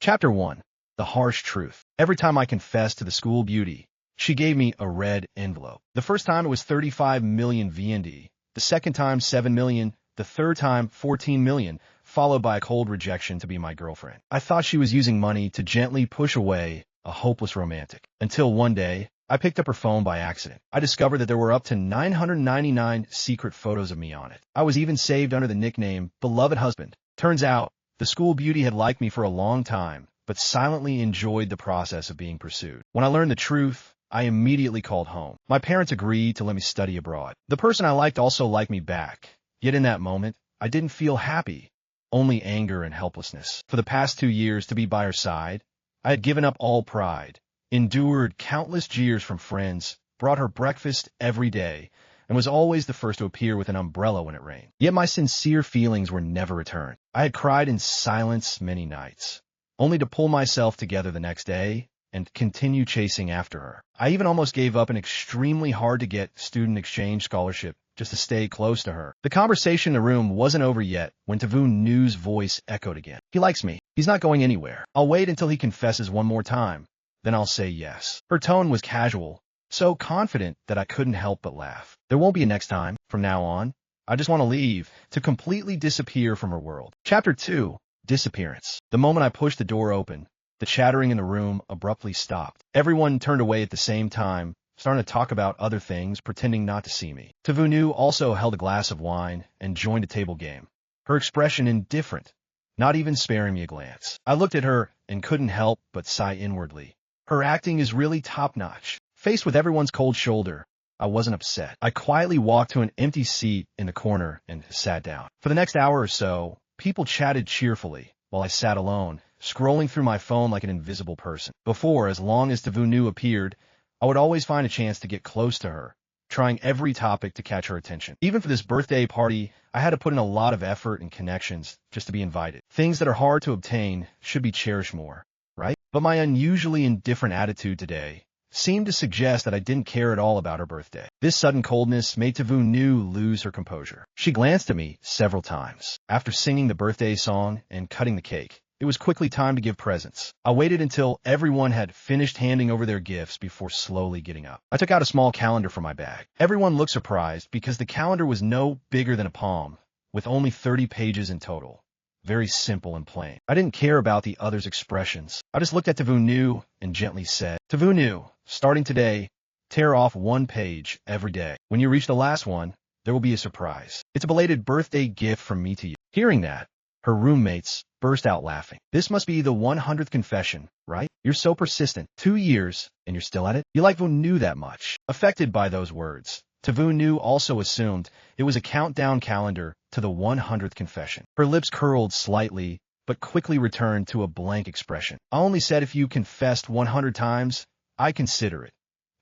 Chapter 1. The Harsh Truth. Every time I confessed to the school beauty, she gave me a red envelope. The first time it was 35 million VND, the second time 7 million, the third time 14 million, followed by a cold rejection to be my girlfriend. I thought she was using money to gently push away a hopeless romantic. Until one day, I picked up her phone by accident. I discovered that there were up to 999 secret photos of me on it. I was even saved under the nickname Beloved Husband. Turns out, the school beauty had liked me for a long time, but silently enjoyed the process of being pursued. When I learned the truth, I immediately called home. My parents agreed to let me study abroad. The person I liked also liked me back. Yet in that moment, I didn't feel happy, only anger and helplessness. For the past 2 years to be by her side, I had given up all pride, endured countless jeers from friends, brought her breakfast every day, and was always the first to appear with an umbrella when it rained. Yet my sincere feelings were never returned. I had cried in silence many nights, only to pull myself together the next day and continue chasing after her. I even almost gave up an extremely hard-to-get student exchange scholarship just to stay close to her. The conversation in the room wasn't over yet when Tavoon Nu's voice echoed again. He likes me. He's not going anywhere. I'll wait until he confesses one more time. Then I'll say yes. Her tone was casual, so confident that I couldn't help but laugh. There won't be a next time. From now on, I just want to leave, to completely disappear from her world. Chapter 2. Disappearance. The moment I pushed the door open, the chattering in the room abruptly stopped. Everyone turned away at the same time, starting to talk about other things, pretending not to see me. Tavoon Nu also held a glass of wine and joined a table game, her expression indifferent, not even sparing me a glance. I looked at her and couldn't help but sigh inwardly. Her acting is really top-notch. Faced with everyone's cold shoulder, I wasn't upset. I quietly walked to an empty seat in the corner and sat down. For the next hour or so, people chatted cheerfully, while I sat alone, scrolling through my phone like an invisible person. Before, as long as Tavoon Nu appeared, I would always find a chance to get close to her, trying every topic to catch her attention. Even for this birthday party, I had to put in a lot of effort and connections just to be invited. Things that are hard to obtain should be cherished more, right? But my unusually indifferent attitude today seemed to suggest that I didn't care at all about her birthday. This sudden coldness made Tavoon Nu lose her composure. She glanced at me several times. After singing the birthday song and cutting the cake, it was quickly time to give presents. I waited until everyone had finished handing over their gifts before slowly getting up. I took out a small calendar from my bag. Everyone looked surprised because the calendar was no bigger than a palm, with only 30 pages in total. Very simple and plain. I didn't care about the others' expressions. I just looked at Tavoon Nu and gently said, Tavoon Nu, starting today, tear off one page every day. When you reach the last one, there will be a surprise. It's a belated birthday gift from me to you. Hearing that, her roommates burst out laughing. This must be the 100th confession, right? You're so persistent. 2 years, and you're still at it? You like Tavoon Nu that much. Affected by those words, Tavoon Nu also assumed it was a countdown calendar to the 100th confession. Her lips curled slightly, but quickly returned to a blank expression. I only said if you confessed 100 times, I'd consider it.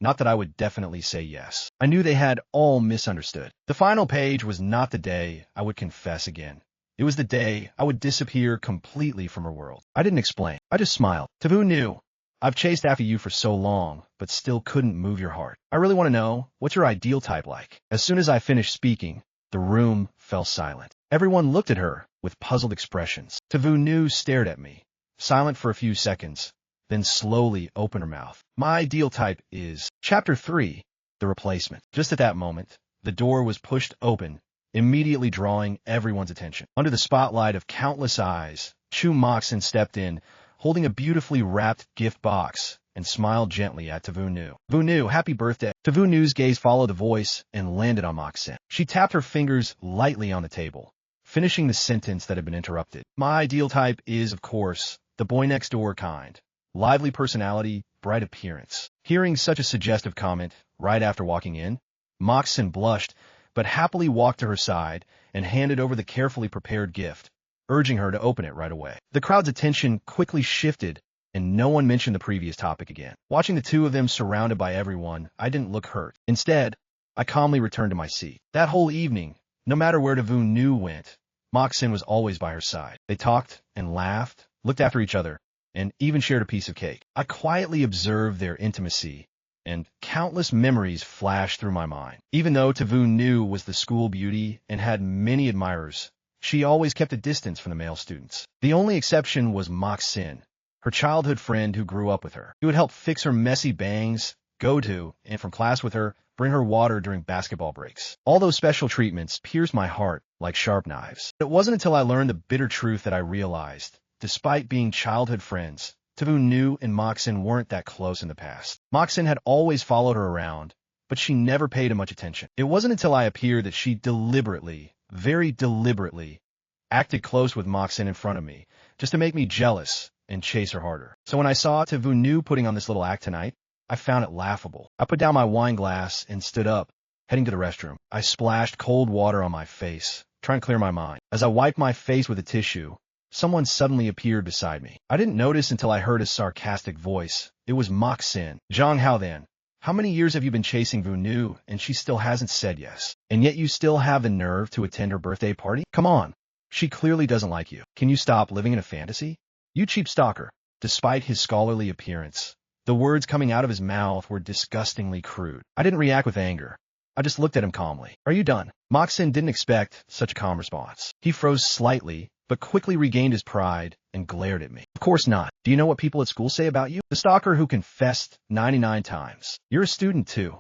Not that I would definitely say yes. I knew they had all misunderstood. The final page was not the day I would confess again. It was the day I would disappear completely from her world. I didn't explain. I just smiled. Tavoon Nu, I've chased after you for so long, but still couldn't move your heart. I really want to know, what's your ideal type like? As soon as I finished speaking, the room fell silent. Everyone looked at her with puzzled expressions. Tavoon Nu stared at me, silent for a few seconds, then slowly opened her mouth. My ideal type is... Chapter 3. The Replacement. Just at that moment, the door was pushed open, immediately drawing everyone's attention. Under the spotlight of countless eyes, Chu Moxon stepped in, holding a beautifully wrapped gift box, and smiled gently at Tavoon Nu. Tavoon Nu, happy birthday. Tavoon Nu's gaze followed the voice and landed on Moxon. She tapped her fingers lightly on the table, finishing the sentence that had been interrupted. My ideal type is, of course, the boy next door kind. Lively personality, bright appearance. Hearing such a suggestive comment right after walking in, Moxon blushed, but happily walked to her side and handed over the carefully prepared gift, urging her to open it right away. The crowd's attention quickly shifted, and no one mentioned the previous topic again. Watching the two of them surrounded by everyone, I didn't look hurt. Instead, I calmly returned to my seat. That whole evening, no matter where Tavoon Nu went, Moxon was always by her side. They talked and laughed, looked after each other, and even shared a piece of cake. I quietly observed their intimacy, and countless memories flashed through my mind. Even though Tavoon Nu was the school beauty and had many admirers, she always kept a distance from the male students. The only exception was Moxon, her childhood friend who grew up with her. He would help fix her messy bangs, go to and from class with her, bring her water during basketball breaks. All those special treatments pierced my heart like sharp knives. It wasn't until I learned the bitter truth that I realized, despite being childhood friends, Tae-woo and Moxin weren't that close in the past. Moxin had always followed her around, but she never paid him much attention. It wasn't until I appeared that she deliberately, very deliberately, acted close with Moxin in front of me, just to make me jealous and chase her harder. So when I saw Tae-woo putting on this little act tonight, I found it laughable. I put down my wine glass and stood up, heading to the restroom. I splashed cold water on my face, trying to clear my mind. As I wiped my face with a tissue, someone suddenly appeared beside me. I didn't notice until I heard a sarcastic voice. It was Moxin. Jong Hao then. How many years have you been chasing Vunu and she still hasn't said yes? And yet you still have the nerve to attend her birthday party? Come on. She clearly doesn't like you. Can you stop living in a fantasy? You cheap stalker. Despite his scholarly appearance, the words coming out of his mouth were disgustingly crude. I didn't react with anger. I just looked at him calmly. Are you done? Moxin didn't expect such a calm response. He froze slightly, but quickly regained his pride and glared at me. Of course not. Do you know what people at school say about you? The stalker who confessed 99 times. You're a student too.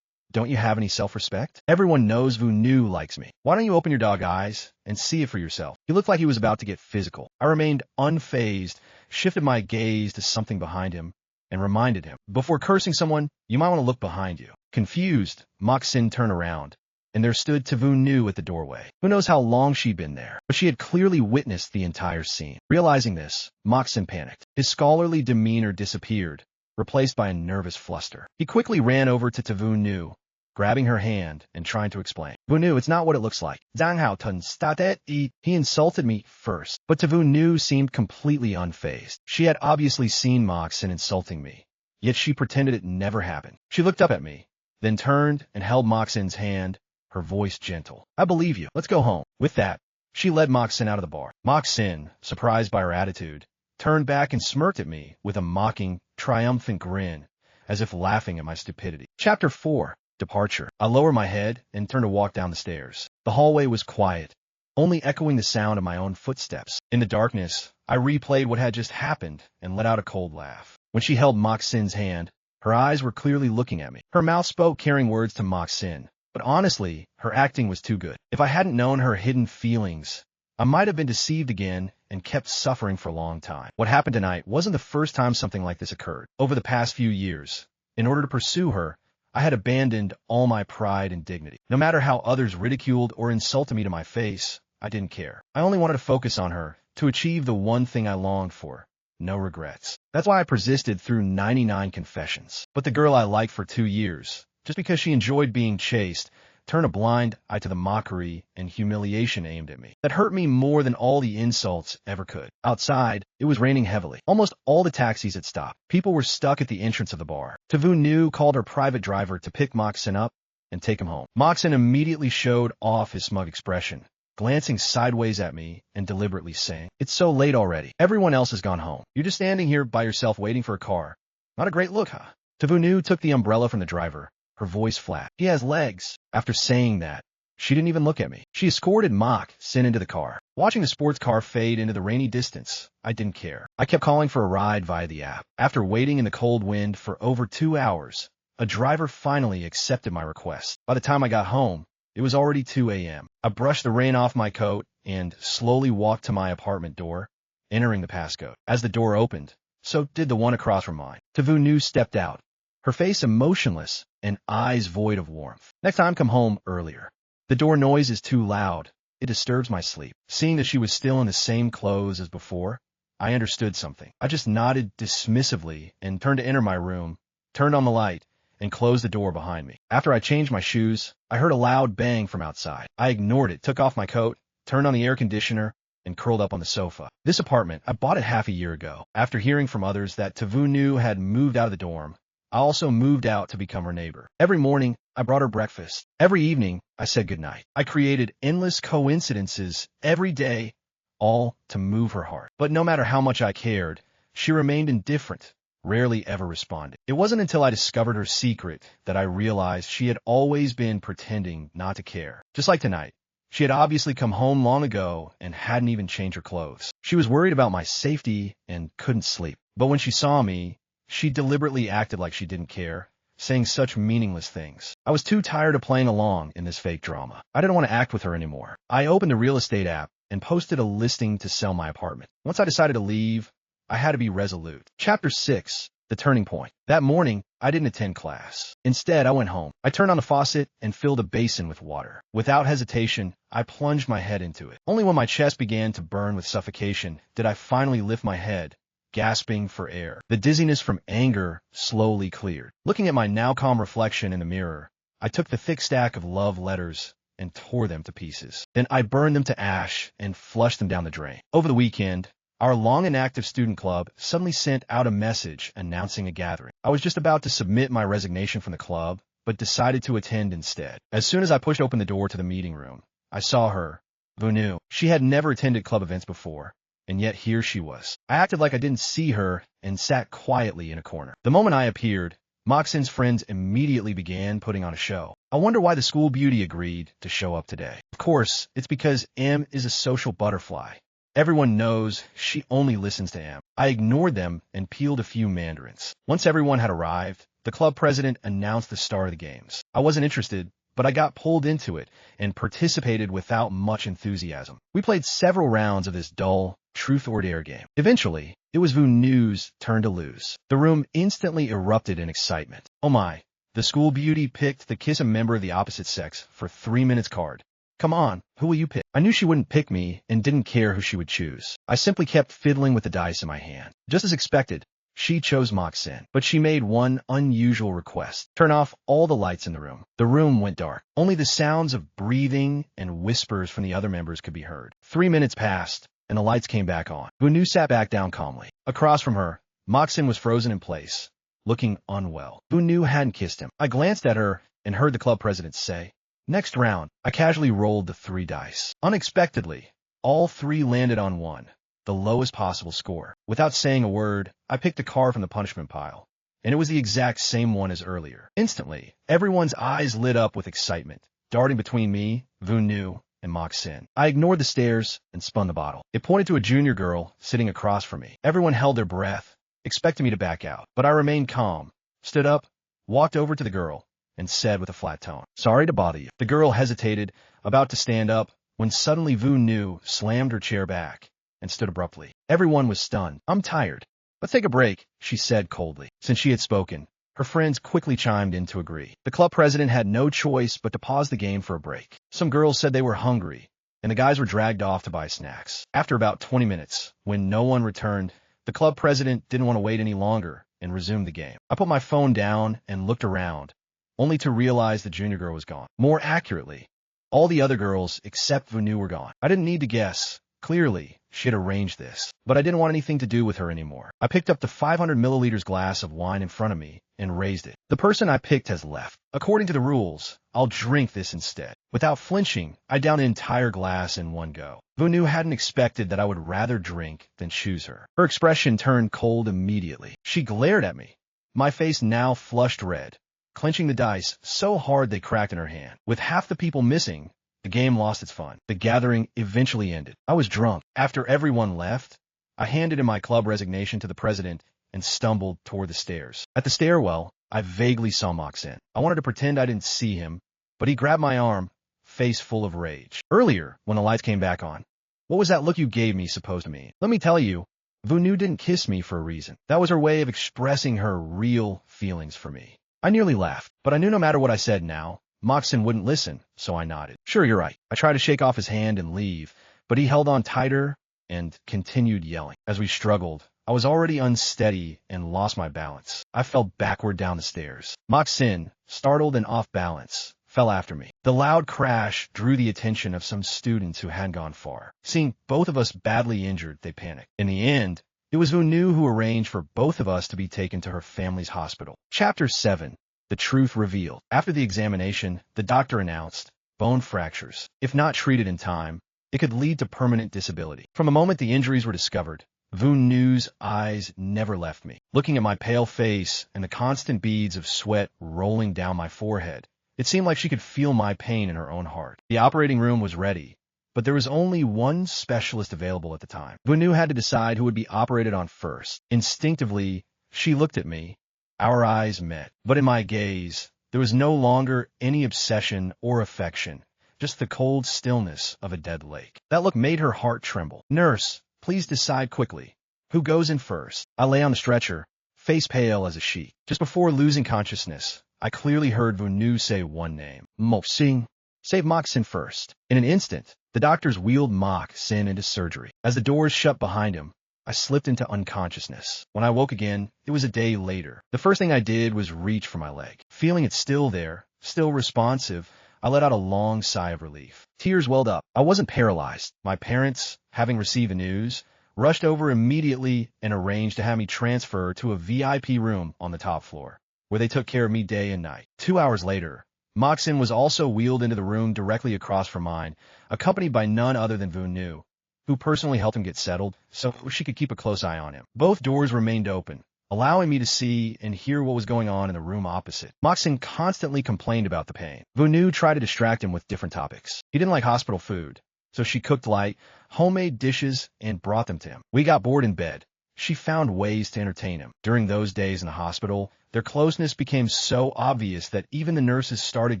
Don't you have any self-respect? Everyone knows Vunu likes me. Why don't you open your dog eyes and see it for yourself? He looked like he was about to get physical. I remained unfazed, shifted my gaze to something behind him, and reminded him, before cursing someone, you might want to look behind you. Confused, Moxin turned around, and there stood Tae-woo at the doorway. Who knows how long she'd been there, but she had clearly witnessed the entire scene. Realizing this, Moxin panicked. His scholarly demeanor disappeared, replaced by a nervous fluster. He quickly ran over to Tae-woo, grabbing her hand and trying to explain. Vunu, it's not what it looks like. Zhanghao tun statet eat. He insulted me first. But Tae-woo seemed completely unfazed. She had obviously seen Moxin insulting me, yet she pretended it never happened. She looked up at me, then turned and held Moxin's hand, her voice gentle. I believe you. Let's go home. With that, she led Moxin out of the bar. Moxin, surprised by her attitude, turned back and smirked at me with a mocking, triumphant grin, as if laughing at my stupidity. Chapter 4. Departure. I lowered my head and turned to walk down the stairs. The hallway was quiet, only echoing the sound of my own footsteps. In the darkness, I replayed what had just happened and let out a cold laugh. When she held Moxin's hand, her eyes were clearly looking at me. Her mouth spoke carrying words to Moxin, but honestly, her acting was too good. If I hadn't known her hidden feelings, I might have been deceived again and kept suffering for a long time. What happened tonight wasn't the first time something like this occurred. Over the past few years, in order to pursue her, I had abandoned all my pride and dignity. No matter how others ridiculed or insulted me to my face, I didn't care. I only wanted to focus on her, to achieve the one thing I longed for. No regrets. That's why I persisted through 99 confessions. But the girl I liked for 2 years, just because she enjoyed being chased, turned a blind eye to the mockery and humiliation aimed at me. That hurt me more than all the insults ever could. Outside, it was raining heavily. Almost all the taxis had stopped. People were stuck at the entrance of the bar. Tae-woo called her private driver to pick Moxin up and take him home. Moxin immediately showed off his smug expression, glancing sideways at me and deliberately saying, "It's so late already. Everyone else has gone home. You're just standing here by yourself waiting for a car. Not a great look, huh?" Tae-woo took the umbrella from the driver, her voice flat. "He has legs." After saying that, she didn't even look at me. She escorted Moxin into the car. Watching the sports car fade into the rainy distance, I didn't care. I kept calling for a ride via the app. After waiting in the cold wind for over 2 hours, a driver finally accepted my request. By the time I got home, it was already 2 a.m. I brushed the rain off my coat and slowly walked to my apartment door, entering the passcode. As the door opened, so did the one across from mine. Tae-woo stepped out, her face emotionless and eyes void of warmth. "Next time, come home earlier. The door noise is too loud. It disturbs my sleep." Seeing that she was still in the same clothes as before, I understood something. I just nodded dismissively and turned to enter my room, turned on the light, and closed the door behind me. After I changed my shoes, I heard a loud bang from outside. I ignored it, took off my coat, turned on the air conditioner, and curled up on the sofa. This apartment, I bought it half a year ago. After hearing from others that Tae-woo had moved out of the dorm, I also moved out to become her neighbor. Every morning, I brought her breakfast. Every evening, I said goodnight. I created endless coincidences every day, all to move her heart. But no matter how much I cared, she remained indifferent, rarely ever responded. It wasn't until I discovered her secret that I realized she had always been pretending not to care. Just like tonight, she had obviously come home long ago and hadn't even changed her clothes. She was worried about my safety and couldn't sleep. But when she saw me, she deliberately acted like she didn't care, saying such meaningless things. I was too tired of playing along in this fake drama. I didn't want to act with her anymore. I opened a real estate app and posted a listing to sell my apartment. Once I decided to leave, I had to be resolute. Chapter 6. The Turning Point. That morning, I didn't attend class. Instead, I went home. I turned on the faucet and filled a basin with water. Without hesitation, I plunged my head into it. Only when my chest began to burn with suffocation did I finally lift my head, gasping for air. The dizziness from anger slowly cleared. Looking at my now calm reflection in the mirror, I took the thick stack of love letters and tore them to pieces. Then I burned them to ash and flushed them down the drain. Over the weekend, our long and active student club suddenly sent out a message announcing a gathering. I was just about to submit my resignation from the club, but decided to attend instead. As soon as I pushed open the door to the meeting room, I saw her, Vunu. She had never attended club events before, and yet here she was. I acted like I didn't see her and sat quietly in a corner. The moment I appeared, Moxin's friends immediately began putting on a show. I wonder why the school beauty agreed to show up today. Of course, it's because M is a social butterfly. Everyone knows she only listens to M. I ignored them and peeled a few mandarins. Once everyone had arrived, the club president announced the start of the games. I wasn't interested, but I got pulled into it and participated without much enthusiasm. We played several rounds of this dull, truth or dare game. Eventually, it was Vunu's turn to lose. The room instantly erupted in excitement. Oh my, the school beauty picked the kiss a member of the opposite sex for 3 minutes card. Come on, who will you pick? I knew she wouldn't pick me and didn't care who she would choose. I simply kept fiddling with the dice in my hand. Just as expected, she chose Moxin, but she made one unusual request. Turn off all the lights in the room. The room went dark. Only the sounds of breathing and whispers from the other members could be heard. 3 minutes passed, and the lights came back on. Vunu sat back down calmly. Across from her, Moxin was frozen in place, looking unwell. Vunu hadn't kissed him. I glanced at her and heard the club president say, "Next round." I casually rolled the 3 dice. Unexpectedly, all 3 landed on 1, the lowest possible score. Without saying a word, I picked a card from the punishment pile, and it was the exact same one as earlier. Instantly, everyone's eyes lit up with excitement, darting between me, Vunu, and Moxin. I ignored the stares and spun the bottle. It pointed to a junior girl sitting across from me. Everyone held their breath, expecting me to back out, but I remained calm, stood up, walked over to the girl, and said with a flat tone, "Sorry to bother you." The girl hesitated, about to stand up, when suddenly Vunu slammed her chair back and stood abruptly. Everyone was stunned. "I'm tired. Let's take a break," she said coldly. Since she had spoken, her friends quickly chimed in to agree. The club president had no choice but to pause the game for a break. Some girls said they were hungry, and the guys were dragged off to buy snacks. After about 20 minutes, when no one returned, the club president didn't want to wait any longer and resumed the game. I put my phone down and looked around, only to realize the junior girl was gone. More accurately, all the other girls except Vunu were gone. I didn't need to guess. Clearly, she had arranged this, but I didn't want anything to do with her anymore. I picked up the 500 milliliters glass of wine in front of me and raised it. The person I picked has left. According to the rules, I'll drink this instead. Without flinching, I downed an entire glass in one go. Vunu hadn't expected that I would rather drink than choose her. Her expression turned cold immediately. She glared at me. My face now flushed red, clenching the dice so hard they cracked in her hand. With half the people missing, the game lost its fun. The gathering eventually ended. I was drunk. After everyone left, I handed in my club resignation to the president and stumbled toward the stairs. At the stairwell, I vaguely saw Moxin. I wanted to pretend I didn't see him, but he grabbed my arm, face full of rage. "Earlier, when the lights came back on, what was that look you gave me supposed to mean? Let me tell you, Vunu didn't kiss me for a reason. That was her way of expressing her real feelings for me." I nearly laughed, but I knew no matter what I said now, Moxin wouldn't listen, so I nodded. "Sure, you're right." I tried to shake off his hand and leave, but he held on tighter and continued yelling. As we struggled, I was already unsteady and lost my balance. I fell backward down the stairs. Moxin, startled and off balance, fell after me. The loud crash drew the attention of some students who hadn't gone far. Seeing both of us badly injured, they panicked. In the end, it was Vunu who arranged for both of us to be taken to her family's hospital. Chapter 7. The Truth Revealed. After the examination, the doctor announced, bone fractures. If not treated in time, it could lead to permanent disability. From the moment the injuries were discovered, Vunu's eyes never left me. Looking at my pale face and the constant beads of sweat rolling down my forehead, it seemed like she could feel my pain in her own heart. The operating room was ready, but there was only one specialist available at the time. Vunu had to decide who would be operated on first. Instinctively, she looked at me. Our eyes met, but in my gaze, there was no longer any obsession or affection, just the cold stillness of a dead lake. That look made her heart tremble. "Nurse, please decide quickly. Who goes in first?" I lay on the stretcher, face pale as a sheet. Just before losing consciousness, I clearly heard Vunu say one name. "Mok-Sin. Save Mok-Sin first." In an instant, the doctors wheeled Mok-Sin into surgery. As the doors shut behind him, I slipped into unconsciousness. When I woke again, it was a day later. The first thing I did was reach for my leg. Feeling it still there, still responsive, I let out a long sigh of relief. Tears welled up. I wasn't paralyzed. My parents, having received the news, rushed over immediately and arranged to have me transferred to a VIP room on the top floor, where they took care of me day and night. 2 hours later, Mok-Sin was also wheeled into the room directly across from mine, accompanied by none other than Vunu, who personally helped him get settled so she could keep a close eye on him. Both doors remained open, allowing me to see and hear what was going on in the room opposite. Mok-Sin constantly complained about the pain. Vunu tried to distract him with different topics. He didn't like hospital food, so she cooked light, homemade dishes and brought them to him. We got bored in bed. She found ways to entertain him. During those days in the hospital, their closeness became so obvious that even the nurses started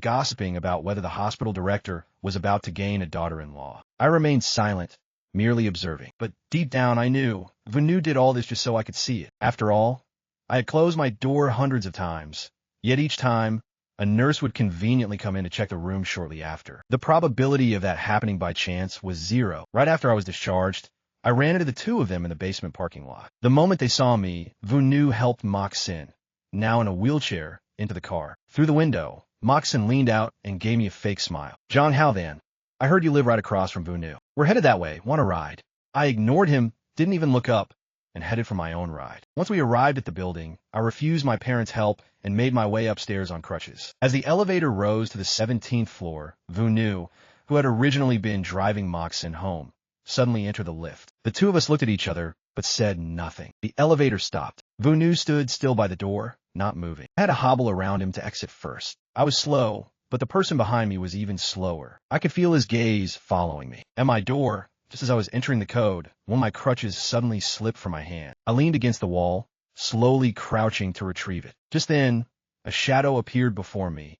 gossiping about whether the hospital director was about to gain a daughter-in-law. I remained silent, merely observing. But deep down I knew Vunu did all this just so I could see it. After all, I had closed my door hundreds of times, yet each time, a nurse would conveniently come in to check the room shortly after. The probability of that happening by chance was zero. Right after I was discharged, I ran into the two of them in the basement parking lot. The moment they saw me, Vunu helped Mok-Sin, now in a wheelchair, into the car. Through the window, Mok-Sin leaned out and gave me a fake smile. "John, how then? I heard you live right across from Vunu. We're headed that way. Want a ride?" I ignored him, didn't even look up, and headed for my own ride. Once we arrived at the building, I refused my parents' help and made my way upstairs on crutches. As the elevator rose to the 17th floor, Vunu, who had originally been driving Mok-Sin home, suddenly entered the lift. The two of us looked at each other, but said nothing. The elevator stopped. Vunu stood still by the door, not moving. I had to hobble around him to exit first. I was slow, but the person behind me was even slower. I could feel his gaze following me. At my door, just as I was entering the code, one of my crutches suddenly slipped from my hand. I leaned against the wall, slowly crouching to retrieve it. Just then, a shadow appeared before me.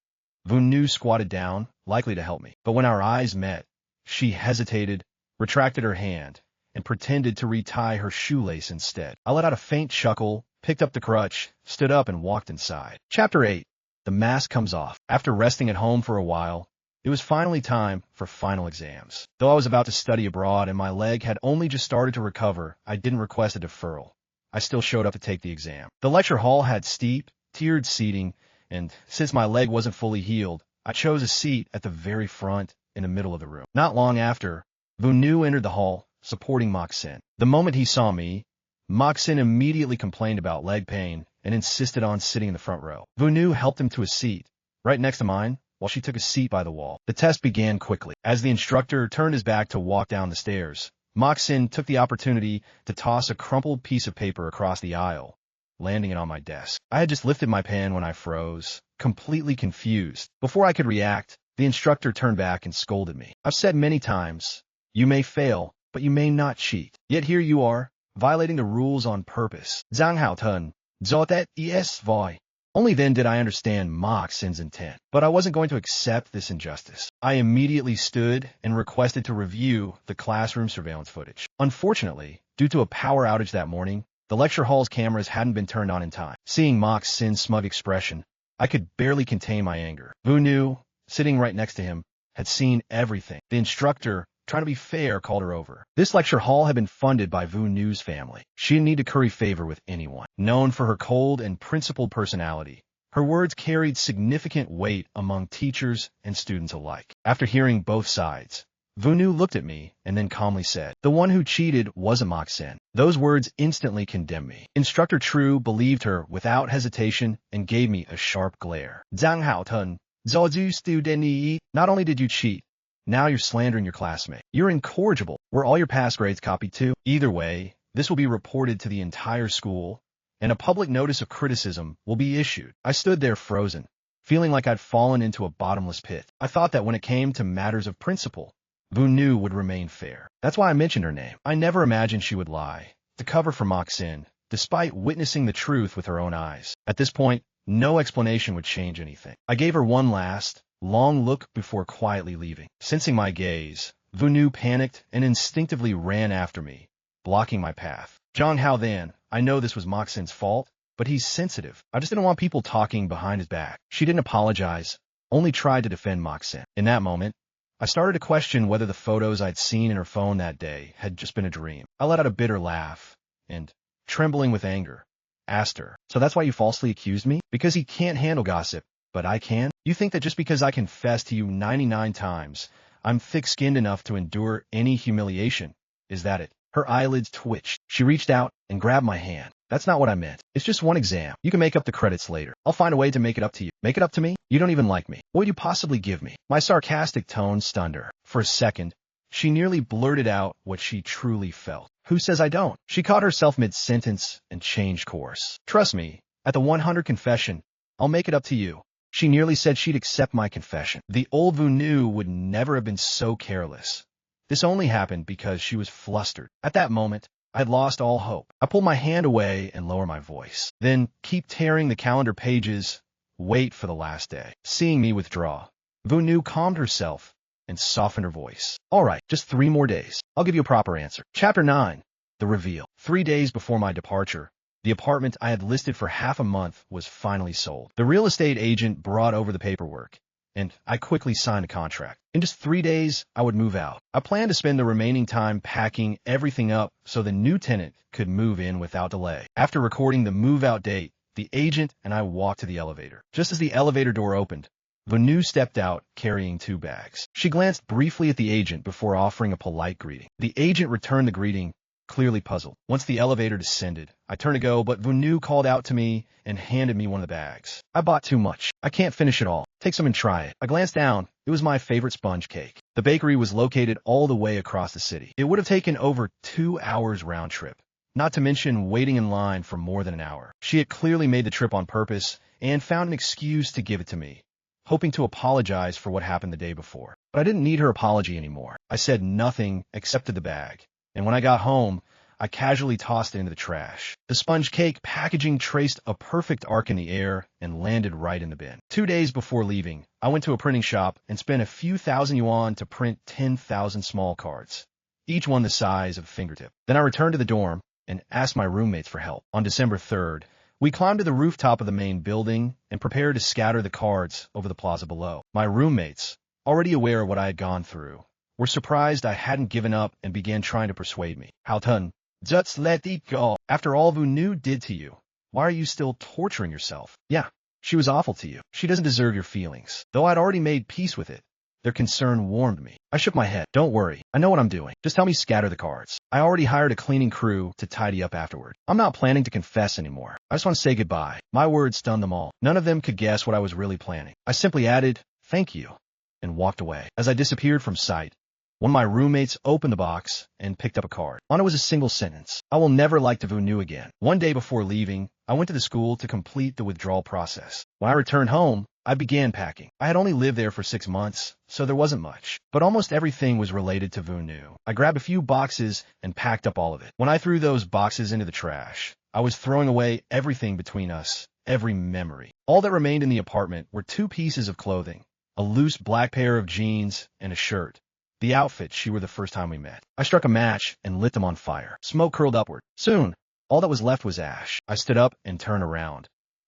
Vunu squatted down, likely to help me. But when our eyes met, she hesitated, retracted her hand, and pretended to retie her shoelace instead. I let out a faint chuckle, picked up the crutch, stood up, and walked inside. Chapter 8. The mask comes off. After resting at home for a while, it was finally time for final exams. Though I was about to study abroad and my leg had only just started to recover, I didn't request a deferral. I still showed up to take the exam. The lecture hall had steep, tiered seating, and since my leg wasn't fully healed, I chose a seat at the very front in the middle of the room. Not long after, Vunu entered the hall, supporting Mok-Sin. The moment he saw me, Mok-Sin immediately complained about leg pain and insisted on sitting in the front row. Vunu helped him to a seat, right next to mine, while she took a seat by the wall. The test began quickly. As the instructor turned his back to walk down the stairs, Mok-Sin took the opportunity to toss a crumpled piece of paper across the aisle, landing it on my desk. I had just lifted my pen when I froze, completely confused. Before I could react, the instructor turned back and scolded me. "I've said many times, you may fail, but you may not cheat. Yet here you are, violating the rules on purpose. Zhang Hao Tun, Zotet es voi." Only then did I understand Mok-Sin's intent. But I wasn't going to accept this injustice. I immediately stood and requested to review the classroom surveillance footage. Unfortunately, due to a power outage that morning, the lecture hall's cameras hadn't been turned on in time. Seeing Mok-Sin's smug expression, I could barely contain my anger. Vunu, sitting right next to him, had seen everything. The instructor, trying to be fair, called her over. This lecture hall had been funded by Vunu's family. She didn't need to curry favor with anyone. Known for her cold and principled personality, her words carried significant weight among teachers and students alike. After hearing both sides, Vunu looked at me and then calmly said, "The one who cheated wasn't Mok-Sin." Those words instantly condemned me. Instructor True believed her without hesitation and gave me a sharp glare. "Zhang Hao Tun, Zhou Stu Deni." Not only did you cheat, now you're slandering your classmate. You're incorrigible. Were all your past grades copied too? Either way, this will be reported to the entire school, and a public notice of criticism will be issued. I stood there frozen, feeling like I'd fallen into a bottomless pit. I thought that when it came to matters of principle, Vunu would remain fair. That's why I mentioned her name. I never imagined she would lie, to cover for Moxin, despite witnessing the truth with her own eyes. At this point, no explanation would change anything. I gave her one last, long look before quietly leaving. Sensing my gaze, Vunu panicked and instinctively ran after me, blocking my path. Zhang Hao then, I know this was Moxin's fault, but he's sensitive. I just didn't want people talking behind his back. She didn't apologize, only tried to defend Moxin. In that moment, I started to question whether the photos I'd seen in her phone that day had just been a dream. I let out a bitter laugh and, trembling with anger, asked her, "So that's why you falsely accused me? Because he can't handle gossip, but I can? You think that just because I confessed to you 99 times, I'm thick-skinned enough to endure any humiliation? Is that it?" Her eyelids twitched. She reached out and grabbed my hand. "That's not what I meant. It's just one exam. You can make up the credits later. I'll find a way to make it up to you." "Make it up to me? You don't even like me. What would you possibly give me?" My sarcastic tone stunned her. For a second, she nearly blurted out what she truly felt. "Who says I don't?" She caught herself mid-sentence and changed course. "Trust me, at the 100 confession, I'll make it up to you." She nearly said she'd accept my confession. The old Vunu would never have been so careless. This only happened because she was flustered. At that moment, I had lost all hope. I pulled my hand away and lowered my voice. "Then keep tearing the calendar pages. Wait for the last day." Seeing me withdraw, Vunu calmed herself and softened her voice. "All right, just 3 more days. I'll give you a proper answer." Chapter 9. The Reveal. 3 days before my departure, the apartment I had listed for half a month was finally sold. The real estate agent brought over the paperwork, and I quickly signed a contract. In just 3 days, I would move out. I planned to spend the remaining time packing everything up so the new tenant could move in without delay. After recording the move-out date, the agent and I walked to the elevator. Just as the elevator door opened, Vanu stepped out carrying 2 bags. She glanced briefly at the agent before offering a polite greeting. The agent returned the greeting, clearly puzzled. Once the elevator descended, I turned to go, but Vunu called out to me and handed me one of the bags. "I bought too much. I can't finish it all. Take some and try it." I glanced down. It was my favorite sponge cake. The bakery was located all the way across the city. It would have taken over 2 hours round trip, not to mention waiting in line for more than an hour. She had clearly made the trip on purpose and found an excuse to give it to me, hoping to apologize for what happened the day before. But I didn't need her apology anymore. I said nothing except to the bag, and when I got home, I casually tossed it into the trash. The sponge cake packaging traced a perfect arc in the air and landed right in the bin. 2 days before leaving, I went to a printing shop and spent a few thousand yuan to print 10,000 small cards, each one the size of a fingertip. Then I returned to the dorm and asked my roommates for help. On December 3rd, we climbed to the rooftop of the main building and prepared to scatter the cards over the plaza below. My roommates, already aware of what I had gone through, were surprised I hadn't given up and began trying to persuade me. "How Tun, just let it go. After all Vunu did to you, why are you still torturing yourself? Yeah, she was awful to you. She doesn't deserve your feelings." Though I'd already made peace with it, their concern warmed me. I shook my head. "Don't worry. I know what I'm doing. Just help me scatter the cards. I already hired a cleaning crew to tidy up afterward. I'm not planning to confess anymore. I just want to say goodbye." My words stunned them all. None of them could guess what I was really planning. I simply added, "Thank you," and walked away. As I disappeared from sight, one of my roommates opened the box and picked up a card. On it was a single sentence: "I will never like to Vunu again." One day before leaving, I went to the school to complete the withdrawal process. When I returned home, I began packing. I had only lived there for 6 months, so there wasn't much, but almost everything was related to Vunu. I grabbed a few boxes and packed up all of it. When I threw those boxes into the trash, I was throwing away everything between us, every memory. All that remained in the apartment were 2 pieces of clothing, a loose black pair of jeans and a shirt, the outfit she wore the first time we met. I struck a match and lit them on fire. Smoke curled upward. Soon, all that was left was ash. I stood up and turned around,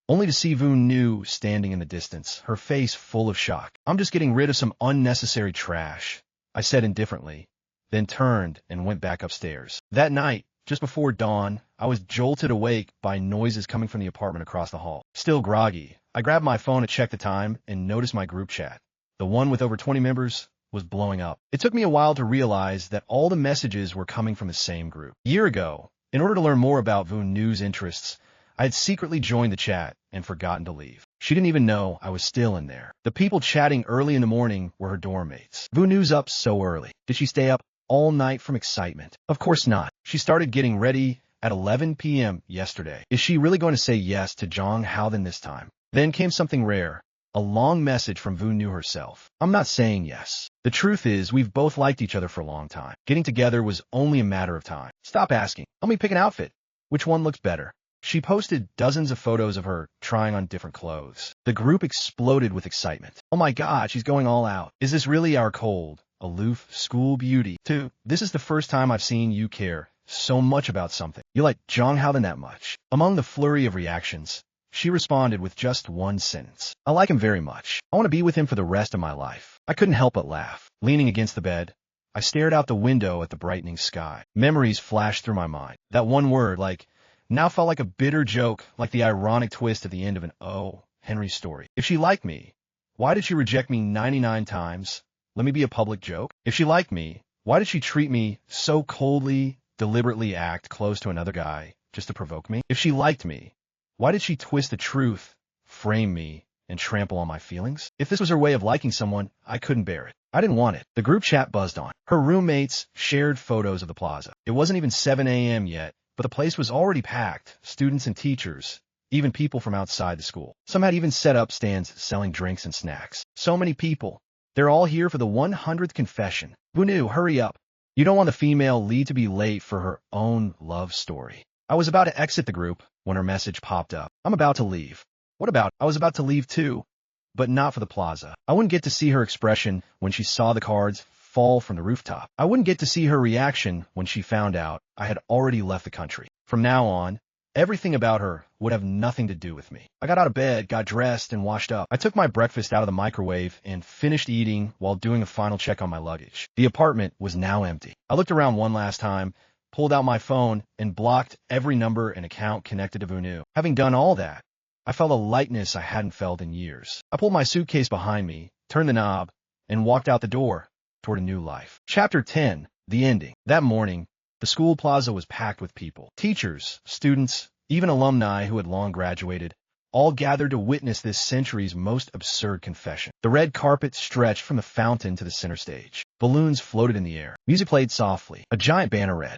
only to see Vunu standing in the distance, her face full of shock. "I'm just getting rid of some unnecessary trash," I said indifferently, then turned and went back upstairs. That night, just before dawn, I was jolted awake by noises coming from the apartment across the hall. Still groggy, I grabbed my phone to check the time and noticed my group chat, the one with over 20 members, was blowing up. It took me a while to realize that all the messages were coming from the same group. A year ago, in order to learn more about Vunu's interests, I had secretly joined the chat and forgotten to leave. She didn't even know I was still in there. The people chatting early in the morning were her dorm mates. "Vunu's up so early. Did she stay up all night from excitement?" "Of course not. She started getting ready at 11 p.m. yesterday. Is she really going to say yes to Zhang Hao this time?" Then came something rare. A long message from Vu Nu herself. I'm not saying yes. The truth is, we've both liked each other for a long time. Getting together was only a matter of time. Stop asking. Help me pick an outfit. Which one looks better? She posted dozens of photos of her trying on different clothes. The group exploded with excitement. Oh my god, she's going all out. Is this really our cold, aloof school beauty? 2. This is the first time I've seen you care so much about something. You like Jong Hao that much. Among the flurry of reactions, she responded with just one sentence. I like him very much. I want to be with him for the rest of my life. I couldn't help but laugh. Leaning against the bed, I stared out the window at the brightening sky. Memories flashed through my mind. That one word, like, now felt like a bitter joke, like the ironic twist at the end of an O. Henry story. If she liked me, why did she reject me 99 times? Let me be a public joke. If she liked me, why did she treat me so coldly, deliberately act close to another guy just to provoke me? If she liked me, why did she twist the truth, frame me, and trample on my feelings? If this was her way of liking someone, I couldn't bear it. I didn't want it. The group chat buzzed on. Her roommates shared photos of the plaza. It wasn't even 7 a.m. yet, but the place was already packed, students and teachers, even people from outside the school. Some had even set up stands selling drinks and snacks. So many people. They're all here for the 100th confession. Who knew? Hurry up. You don't want the female lead to be late for her own love story. I was about to exit the group when her message popped up. I'm about to leave. What about? I was about to leave too, but not for the plaza. I wouldn't get to see her expression when she saw the cards fall from the rooftop. I wouldn't get to see her reaction when she found out I had already left the country. From now on, everything about her would have nothing to do with me. I got out of bed, got dressed, and washed up. I took my breakfast out of the microwave and finished eating while doing a final check on my luggage. The apartment was now empty. I looked around one last time, pulled out my phone, and blocked every number and account connected to Vu Nu. Having done all that, I felt a lightness I hadn't felt in years. I pulled my suitcase behind me, turned the knob, and walked out the door toward a new life. Chapter 10. The ending. That morning, the school plaza was packed with people. Teachers, students, even alumni who had long graduated, all gathered to witness this century's most absurd confession. The red carpet stretched from the fountain to the center stage. Balloons floated in the air. Music played softly. A giant banner read,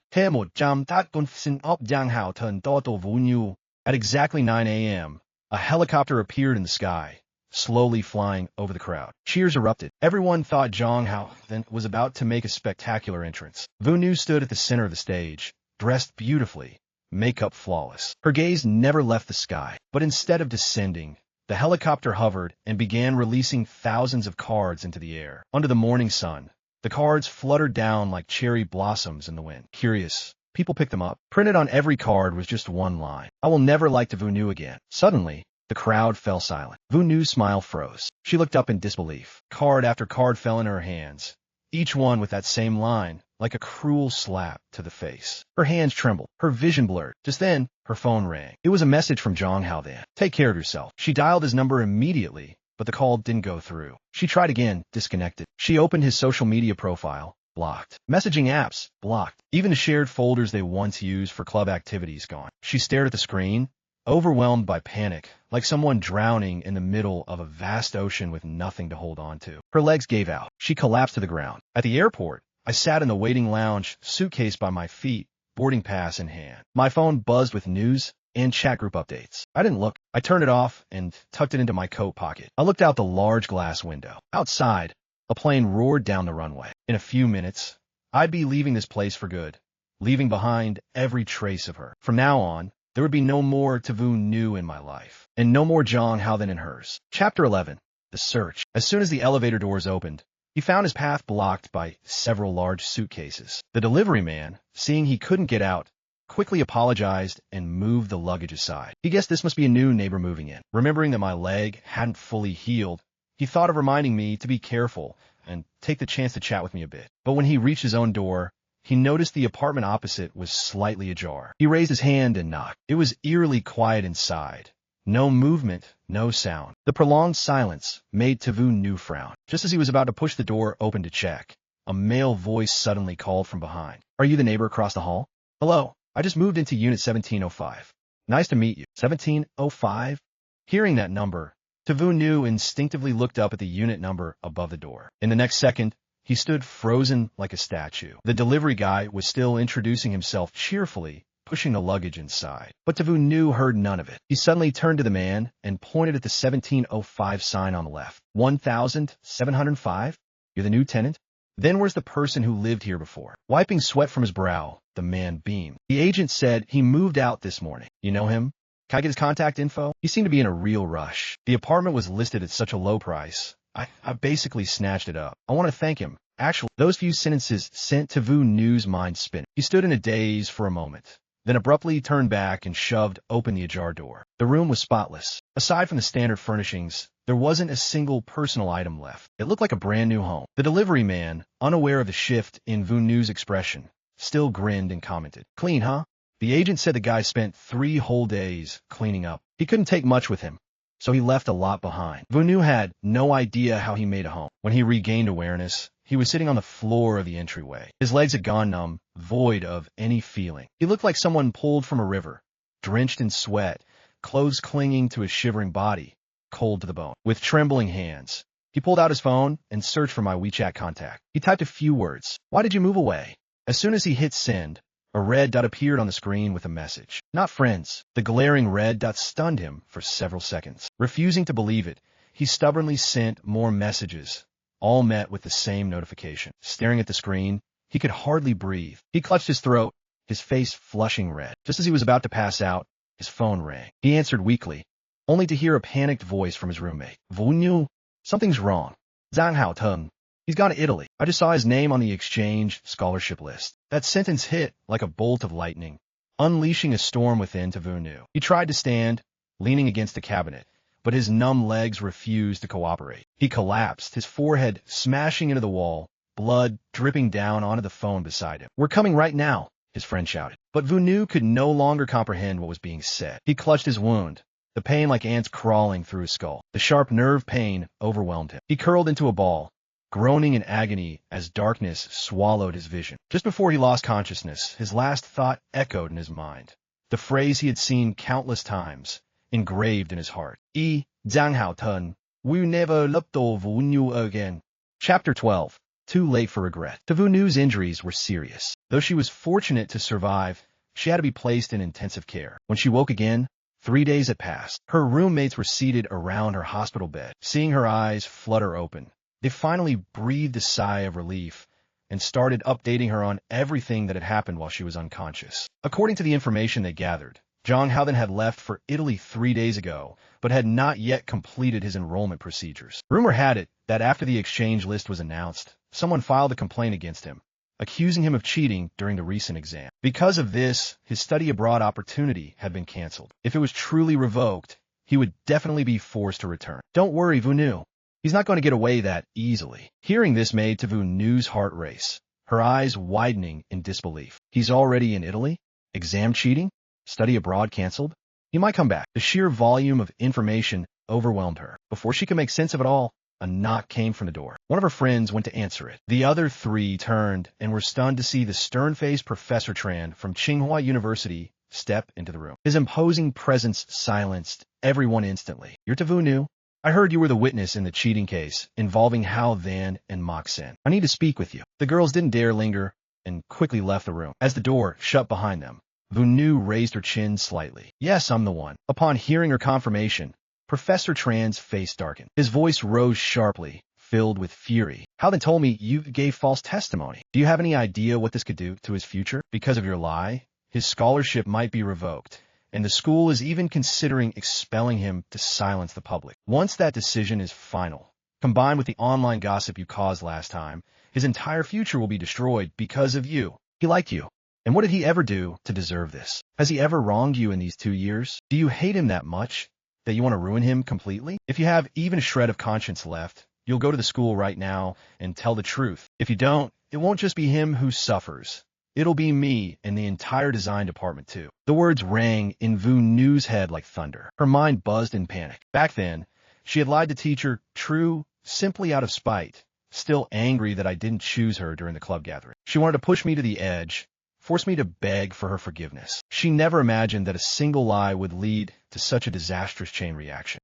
At exactly 9 a.m., a helicopter appeared in the sky, slowly flying over the crowd. Cheers erupted. Everyone thought Jong Hao then was about to make a spectacular entrance. Vu Nu stood at the center of the stage, dressed beautifully, makeup flawless. Her gaze never left the sky, but instead of descending, the helicopter hovered and began releasing thousands of cards into the air. Under the morning sun, the cards fluttered down like cherry blossoms in the wind. Curious, people picked them up. Printed on every card was just one line. I will never like to Vu Nu again. Suddenly, the crowd fell silent. Vu Nu's smile froze. She looked up in disbelief. Card after card fell in her hands, each one with that same line, like a cruel slap to the face. Her hands trembled. Her vision blurred. Just then, her phone rang. It was a message from Jong Hao then. Take care of yourself. She dialed his number immediately, but the call didn't go through. She tried again, disconnected. She opened his social media profile. Blocked. Messaging apps. Blocked. Even the shared folders they once used for club activities gone. She stared at the screen, overwhelmed by panic, like someone drowning in the middle of a vast ocean with nothing to hold on to. Her legs gave out. She collapsed to the ground. At the airport, I sat in the waiting lounge, suitcase by my feet, boarding pass in hand. My phone buzzed with news and chat group updates. I didn't look. I turned it off and tucked it into my coat pocket. I looked out the large glass window. Outside, a plane roared down the runway. In a few minutes, I'd be leaving this place for good, leaving behind every trace of her. From now on, there would be no more Vu Nu in my life, and no more Jong Hao than in hers. Chapter 11. The Search. As soon as the elevator doors opened, he found his path blocked by several large suitcases. The delivery man, seeing he couldn't get out, quickly apologized and moved the luggage aside. He guessed this must be a new neighbor moving in. Remembering that my leg hadn't fully healed, he thought of reminding me to be careful and take the chance to chat with me a bit. But when he reached his own door, he noticed the apartment opposite was slightly ajar. He raised his hand and knocked. It was eerily quiet inside. No movement, no sound. The prolonged silence made Vu Nu frown. Just as he was about to push the door open to check, a male voice suddenly called from behind. Are you the neighbor across the hall? Hello, I just moved into unit 1705. Nice to meet you. 1705? Hearing that number, Vu Nu instinctively looked up at the unit number above the door. In the next second, he stood frozen like a statue. The delivery guy was still introducing himself cheerfully, pushing the luggage inside. But Tavu Nu heard none of it. He suddenly turned to the man and pointed at the 1705 sign on the left. 1705? You're the new tenant? Then where's the person who lived here before? Wiping sweat from his brow, the man beamed. The agent said he moved out this morning. You know him? Can I get his contact info? He seemed to be in a real rush. The apartment was listed at such a low price. I basically snatched it up. I want to thank him. Actually, those few sentences sent Tavu Nu's mind spinning. He stood in a daze for a moment, then abruptly turned back and shoved open the ajar door. The room was spotless. Aside from the standard furnishings, there wasn't a single personal item left. It looked like a brand new home. The delivery man, unaware of the shift in Vu Nu's expression, still grinned and commented, "Clean, huh?" The agent said the guy spent 3 whole days cleaning up. He couldn't take much with him, so he left a lot behind. Vu Nu had no idea how he made a home. When he regained awareness, he was sitting on the floor of the entryway. His legs had gone numb, void of any feeling. He looked like someone pulled from a river, drenched in sweat, clothes clinging to his shivering body, cold to the bone. With trembling hands, he pulled out his phone and searched for my WeChat contact. He typed a few words. "Why did you move away?" As soon as he hit send, a red dot appeared on the screen with a message. "Not friends." The glaring red dot stunned him for several seconds. Refusing to believe it, he stubbornly sent more messages, all met with the same notification. Staring at the screen, he could hardly breathe. He clutched his throat, his face flushing red. Just as he was about to pass out, his phone rang. He answered weakly, only to hear a panicked voice from his roommate. "Vu Nu, something's wrong. Zhang Hao Teng. He's gone to Italy. I just saw his name on the exchange scholarship list." That sentence hit like a bolt of lightning, unleashing a storm within Tavu Nu. He tried to stand, leaning against the cabinet, but his numb legs refused to cooperate. He collapsed, his forehead smashing into the wall, blood dripping down onto the phone beside him. "We're coming right now," his friend shouted. But Vu Nu could no longer comprehend what was being said. He clutched his wound, the pain like ants crawling through his skull. The sharp nerve pain overwhelmed him. He curled into a ball, groaning in agony as darkness swallowed his vision. Just before he lost consciousness, his last thought echoed in his mind, the phrase he had seen countless times, engraved in his heart. Zhang Hao Teng, we never looked Vu Nu again. Chapter 12. Too late for regret. Tavu Nu's injuries were serious. Though she was fortunate to survive, she had to be placed in intensive care. When she woke again, 3 days had passed. Her roommates were seated around her hospital bed. Seeing her eyes flutter open, they finally breathed a sigh of relief and started updating her on everything that had happened while she was unconscious. According to the information they gathered, Zhang Haoden had left for Italy 3 days ago, but had not yet completed his enrollment procedures. Rumor had it that after the exchange list was announced, someone filed a complaint against him, accusing him of cheating during the recent exam. Because of this, his study abroad opportunity had been canceled. If it was truly revoked, he would definitely be forced to return. "Don't worry, Vu Nu. He's not going to get away that easily." Hearing this made Tavu Nu's heart race, her eyes widening in disbelief. He's already in Italy? Exam cheating? Study abroad canceled? He might come back. The sheer volume of information overwhelmed her. Before she could make sense of it all, a knock came from the door. One of her friends went to answer it. The other 3 turned and were stunned to see the stern-faced Professor Tran from Tsinghua University step into the room. His imposing presence silenced everyone instantly. "You're Tavu Nu? I heard you were the witness in the cheating case involving Hao Than and Mok Sen. I need to speak with you." The girls didn't dare linger and quickly left the room. As the door shut behind them, Vu Nu raised her chin slightly. "Yes, I'm the one." Upon hearing her confirmation, Professor Tran's face darkened. His voice rose sharply, filled with fury. "Hao Than told me you gave false testimony. Do you have any idea what this could do to his future? Because of your lie, his scholarship might be revoked, and the school is even considering expelling him to silence the public. Once that decision is final, combined with the online gossip you caused last time, his entire future will be destroyed because of you. He liked you. And what did he ever do to deserve this? Has he ever wronged you in these 2 years? Do you hate him that much that you want to ruin him completely? If you have even a shred of conscience left, you'll go to the school right now and tell the truth. If you don't, it won't just be him who suffers. It'll be me and the entire design department too." The words rang in Vu Nu's head like thunder. Her mind buzzed in panic. Back then, she had lied to teacher True simply out of spite, still angry that I didn't choose her during the club gathering. She wanted to push me to the edge, force me to beg for her forgiveness. She never imagined that a single lie would lead to such a disastrous chain reaction.